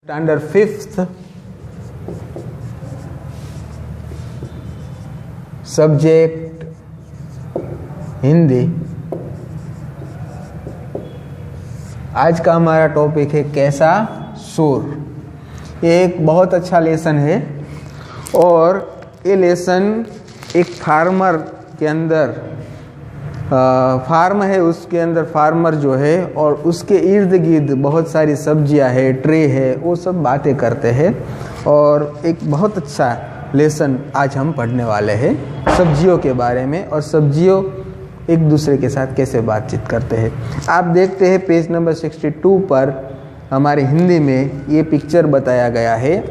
Standard fifth subject Hindi. आज का हमारा टॉपिक है कैसा सुर। ये एक बहुत अच्छा लेसन है और ये लेसन एक फार्मर के अंदर फार्म है, उसके अंदर फार्मर जो है और उसके इर्द गिर्द बहुत सारी सब्जियां है, ट्रे है, वो सब बातें करते हैं। और एक बहुत अच्छा लेसन आज हम पढ़ने वाले हैं सब्जियों के बारे में, और सब्जियों एक दूसरे के साथ कैसे बातचीत करते हैं। आप देखते हैं पेज नंबर 62 पर हमारे हिंदी में ये पिक्चर बताया गया है,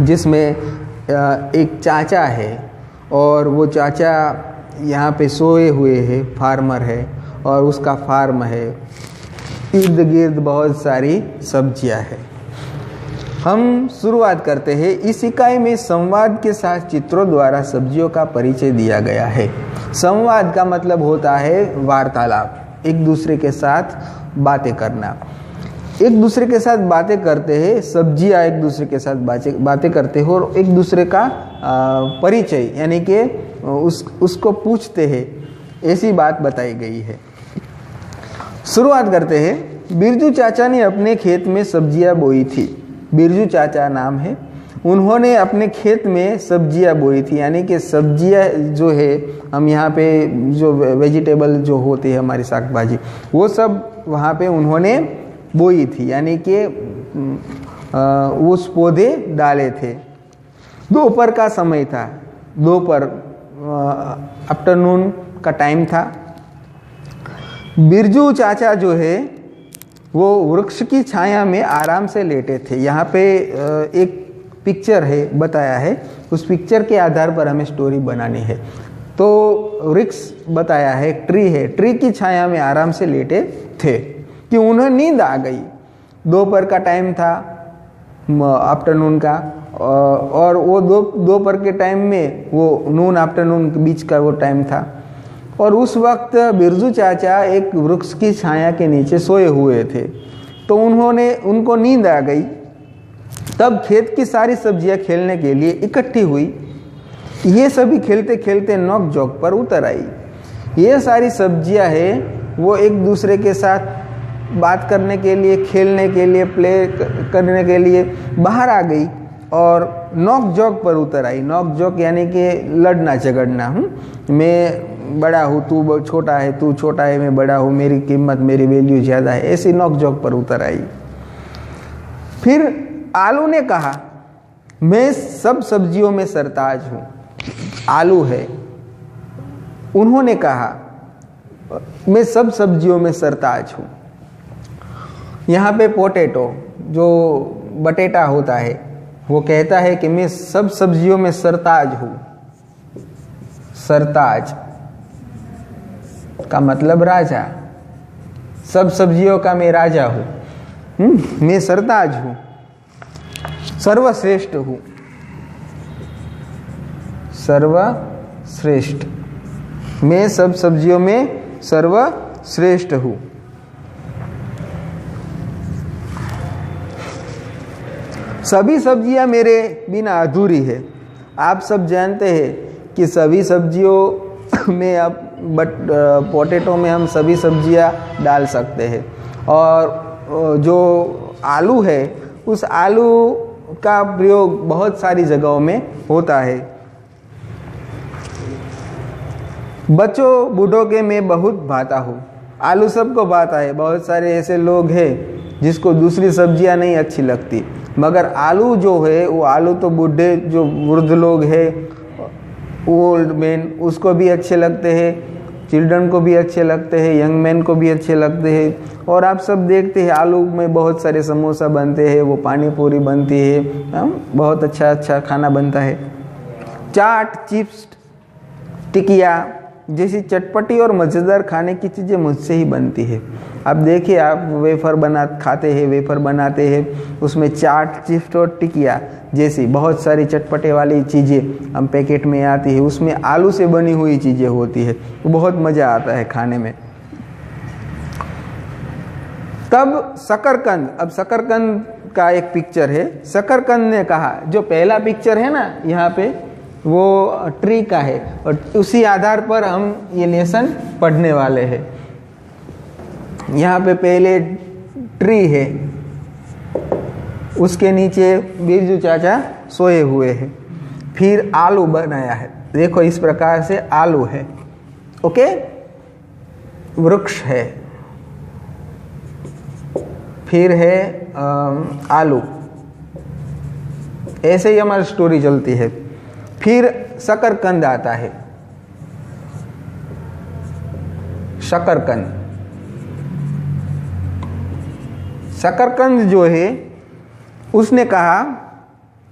जिसमें एक चाचा है और वो चाचा यहाँ पे सोए हुए हैं, फार्मर है और उसका फार्म है, इर्द गिर्द बहुत सारी सब्जियां हैं। हम शुरुआत करते हैं। इस इकाई में संवाद के साथ चित्रों द्वारा सब्जियों का परिचय दिया गया है। संवाद का मतलब होता है वार्तालाप, एक दूसरे के साथ बातें करना। एक दूसरे के साथ बातें करते हैं, सब्जियां एक दूसरे के साथ बातें करते हैं और एक दूसरे का परिचय यानी कि उसको पूछते हैं, ऐसी बात बताई गई है। शुरुआत करते हैं। बिरजू चाचा ने अपने खेत में सब्जियां बोई थी। बिरजू चाचा नाम है। उन्होंने अपने खेत में सब्जियां बोई थी, यानी कि सब्जियां जो है, हम यहाँ पे जो वेजिटेबल जो होती है हमारी साग भाजी, वो सब वहाँ पे उन्होंने बोई थी, यानी कि उस पौधे डाले थे। दोपहर का समय था, दोपहर आफ्टरनून का टाइम था। बिरजू चाचा जो है वो वृक्ष की छाया में आराम से लेटे थे। यहाँ पे एक पिक्चर है, बताया है, उस पिक्चर के आधार पर हमें स्टोरी बनानी है। तो वृक्ष बताया है, ट्री है, ट्री की छाया में आराम से लेटे थे कि उन्हें नींद आ गई। दोपहर का टाइम था, आफ्टरनून का, और वो दोपहर के टाइम में, वो नून आफ्टरनून के बीच का वो टाइम था। और उस वक्त बिरजू चाचा एक वृक्ष की छाया के नीचे सोए हुए थे। तो उनको नींद आ गई। तब खेत की सारी सब्जियां खेलने के लिए इकट्ठी हुई। ये सभी खेलते खेलते नोक झोंक पर उतर आई। ये सारी सब्जियां हैं वो एक दूसरे के साथ बात करने के लिए, खेलने के लिए, प्ले करने के लिए बाहर आ गई और नोक झोंक पर उतर आई। नोक झोंक यानी कि लड़ना झगड़ना। मैं बड़ा हूँ, तू छोटा है, तू छोटा है, मैं बड़ा हूँ, मेरी कीमत, मेरी वैल्यू ज़्यादा है, ऐसी नोक झोंक पर उतर आई। फिर आलू ने कहा, मैं सब सब्जियों में सरताज हूँ। आलू है, उन्होंने कहा, मैं सब सब्जियों में सरताज हूँ। यहाँ पे पोटैटो, जो बटेटा होता है, वो कहता है कि मैं सब सब्जियों में सरताज हूँ। सरताज का मतलब राजा। सब सब्जियों का मैं राजा हूँ। मैं सरताज हूँ, सर्वश्रेष्ठ हूँ। सर्वश्रेष्ठ, मैं सब सब्जियों में सर्वश्रेष्ठ हूँ। सभी सब्जियां मेरे बिना अधूरी है। आप सब जानते हैं कि सभी सब्जियों में, अब पोटैटो में हम सभी सब्जियां डाल सकते हैं। और जो आलू है, उस आलू का प्रयोग बहुत सारी जगहों में होता है। बच्चों बूढ़ों के मैं बहुत भाता हूँ। आलू सबको भाता है। बहुत सारे ऐसे लोग हैं जिसको दूसरी सब्जियां नहीं अच्छी लगती, मगर आलू जो है, वो आलू तो बूढ़े, जो वृद्ध लोग हैं, ओल्ड मैन, उसको भी अच्छे लगते हैं, चिल्ड्रन को भी अच्छे लगते हैं, यंग मैन को भी अच्छे लगते हैं। और आप सब देखते हैं आलू में बहुत सारे समोसा बनते हैं, वो पानी पूरी बनती है, बहुत अच्छा अच्छा खाना बनता है। चाट, चिप्स, टिकिया जैसी चटपटी और मज़ेदार खाने की चीज़ें मुझसे ही बनती है। अब देखिए, आप वेफर खाते हैं, वेफर बनाते हैं, उसमें चाट, चिप्स और टिकिया जैसी बहुत सारी चटपटे वाली चीज़ें हम पैकेट में आती है, उसमें आलू से बनी हुई चीज़ें होती है, तो बहुत मज़ा आता है खाने में। तब शकरकंद, अब शकरकंद का एक पिक्चर है। शकरकंद ने कहा, जो पहला पिक्चर है ना यहाँ पे, वो ट्री का है और उसी आधार पर हम ये लेसन पढ़ने वाले हैं। यहाँ पे पहले ट्री है, उसके नीचे बिरजू चाचा सोए हुए हैं। फिर आलू बनाया है, देखो इस प्रकार से आलू है, ओके, वृक्ष है। फिर है आलू, ऐसे ही हमारी स्टोरी चलती है। फिर शकरकंद आता है, शकरकंद। शकरकंद जो है उसने कहा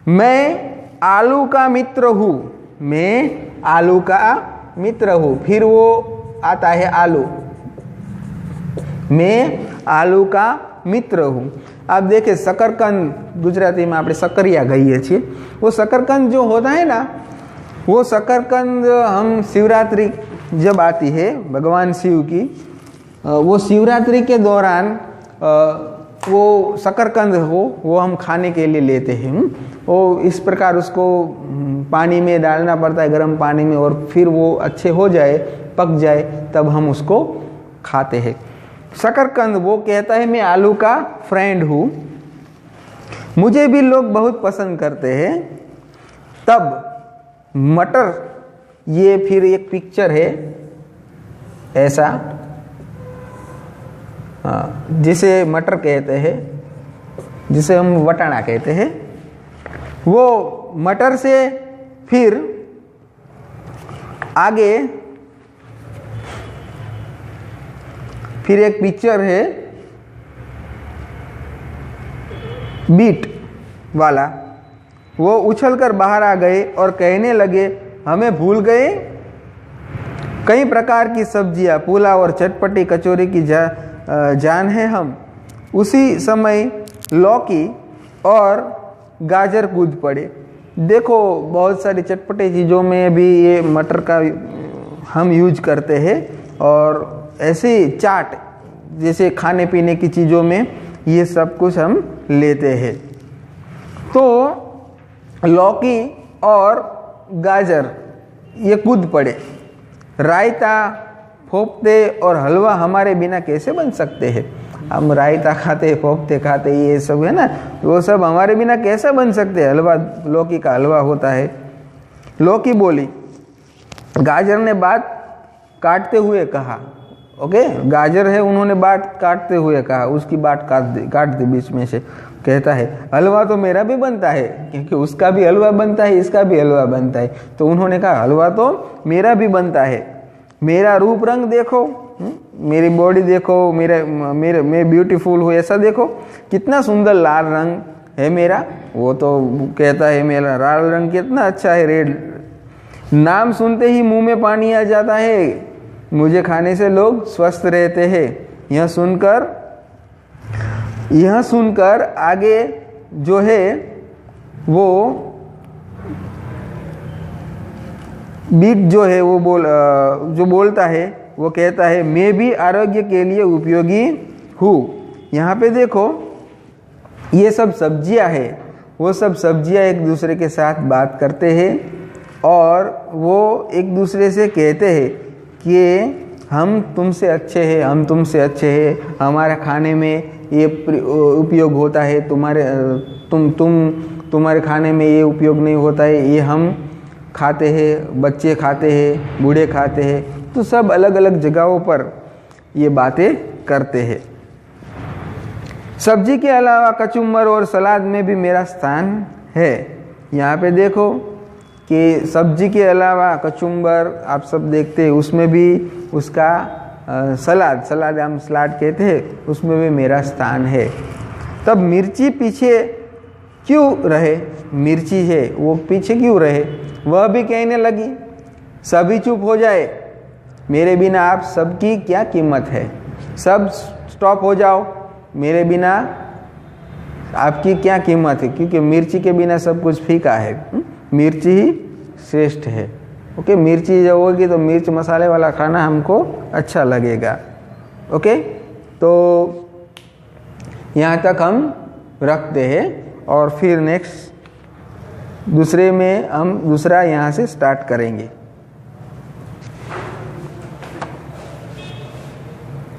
मैं आलू का मित्र हूँ, मैं आलू का मित्र हूँ। फिर वो आता है आलू, मैं आलू का मित्र हूँ। आप देखें शकरकंद, गुजराती में આપણે सकरिया कहिए છીએ। वो शकरकंद जो होता है ना, वो शकरकंद हम शिवरात्रि जब आती है भगवान शिव की, वो शिवरात्रि के दौरान वो शकरकंद वो हम खाने के लिए लेते हैं। वो इस प्रकार उसको पानी में डालना पड़ता है, गर्म पानी में, और फिर वो अच्छे हो जाए, पक जाए, तब हम उसको खाते हैं। शकरकंद वो कहता है मैं आलू का फ्रेंड हूँ, मुझे भी लोग बहुत पसंद करते हैं। तब मटर, ये फिर एक पिक्चर है ऐसा, जिसे मटर कहते हैं, जिसे हम वटाना कहते हैं। वो मटर से फिर आगे फिर एक पिक्चर है बीट वाला। वो उछलकर बाहर आ गए और कहने लगे हमें भूल गए। कई प्रकार की सब्जियां, पुलाव और चटपटी कचौरी की जान है हम। उसी समय लौकी और गाजर कूद पड़े। देखो बहुत सारी चटपटी चीज़ों में भी ये मटर का हम यूज करते हैं, और ऐसे चाट जैसे खाने पीने की चीज़ों में ये सब कुछ हम लेते हैं। तो लौकी और गाजर ये कूद पड़े। रायता, फोफ्ते और हलवा हमारे बिना कैसे बन सकते हैं। हम रायता खाते, फोफ्ते खाते, ये सब है ना, वो सब हमारे बिना कैसे बन सकते हैं। हलवा, लौकी का हलवा होता है। लौकी बोली, गाजर ने बात काटते हुए कहा, ओके, गाजर है, उन्होंने बात काटते हुए कहा, उसकी बात काट दी बीच में से। कहता है हलवा तो मेरा भी बनता है, क्योंकि उसका भी हलवा बनता है, इसका भी हलवा बनता है। तो उन्होंने कहा हलवा तो मेरा भी बनता है। मेरा रूप रंग देखो, मेरी बॉडी देखो, मैं ब्यूटीफुल हूँ ऐसा देखो, कितना सुंदर लाल रंग है मेरा। वो तो कहता है मेरा लाल रंग कितना अच्छा है, रेड। नाम सुनते ही मुंह में पानी आ जाता है, मुझे खाने से लोग स्वस्थ रहते हैं। यह सुनकर आगे जो है वो बीट जो है वो जो बोलता है, वो कहता है मैं भी आरोग्य के लिए उपयोगी हूँ। यहाँ पे देखो ये सब सब्जियाँ हैं, वो सब सब्जियाँ एक दूसरे के साथ बात करते हैं और वो एक दूसरे से कहते हैं कि हम तुमसे अच्छे हैं, हम तुमसे अच्छे हैं, हमारे खाने में ये उपयोग होता है, तुम्हारे खाने में ये उपयोग नहीं होता है, ये हम खाते हैं, बच्चे खाते हैं, बूढ़े खाते हैं। तो सब अलग अलग जगहों पर ये बातें करते हैं। सब्जी के अलावा कचुम्बर और सलाद में भी मेरा स्थान है। यहाँ पे देखो कि सब्जी के अलावा कचुम्बर आप सब देखते हैं, उसमें भी उसका सलाद हम सलाद कहते हैं, उसमें भी मेरा स्थान है। तब मिर्ची पीछे क्यों रहे, मिर्ची है वो पीछे क्यों रहे। वह भी कहने लगी सभी चुप हो जाए, मेरे बिना आप सबकी क्या कीमत है। सब स्टॉप हो जाओ, मेरे बिना आपकी क्या कीमत है, क्योंकि मिर्ची के बिना सब कुछ फीका है, मिर्ची ही श्रेष्ठ है। ओके, मिर्ची जब होगी तो मिर्च मसाले वाला खाना हमको अच्छा लगेगा। ओके, तो यहाँ तक हम रखते हैं और फिर नेक्स्ट दूसरे में हम दूसरा यहाँ से स्टार्ट करेंगे।